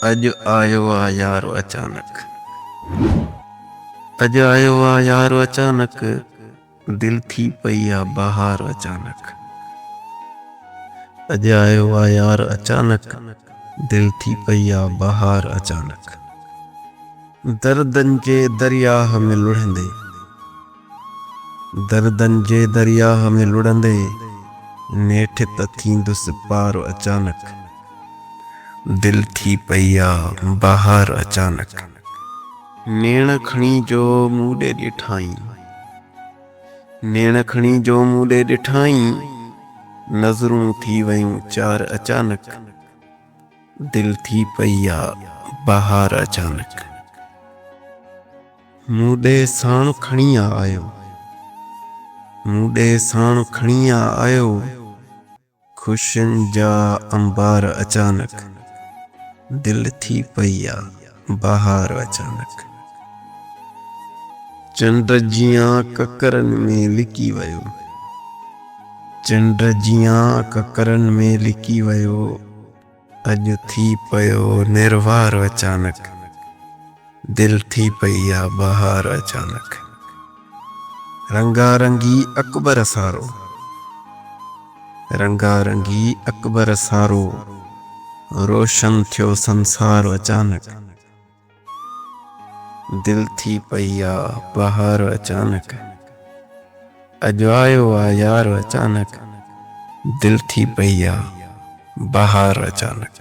अज आयो आ यारो अचानक। अज आयो आ यारो अचानक, दिल थी पई आ बहार अचानक। अज आयो आ यार अचानक, दिल थी पई आ बहार अचानक। दर्दन जे दरियाह में लुढ़ंदे, दर्दन जे दरियाह में लुढ़ंदे, नेठ त थींदुसि पार अचानक। दिल थी पई आ बहार अचानक। नेण खणी जो मूं ॾे ॾिठाई, नेण खणी जो मूं ॾे ॾिठाई, नज़रूं थी वयूं चार अचानक। दिल थी पई आ बहार अचानक। मूं ॾे साण खणी आयो, मूं ॾे साण खणी आयो, ख़ुशियुनि जा अंबार अचानक। दिल थी पई आ बहार अचानक। चंड जियां ककरनि में लिकी वयो, चंड जियां ककरनि में लिकी वयो, अॼु थी पयो निर्वार अचानक। दिल थी पई आ बहार अचानक। रंगारंगी अकबर सारो, रंगारंगी अकबर सारो, रोशन थियो संसार अचानक। दिल थी पई आ बहार अचानक। अॼु आयो आ यार अचानक, दिल थी पई आ बहार अचानक।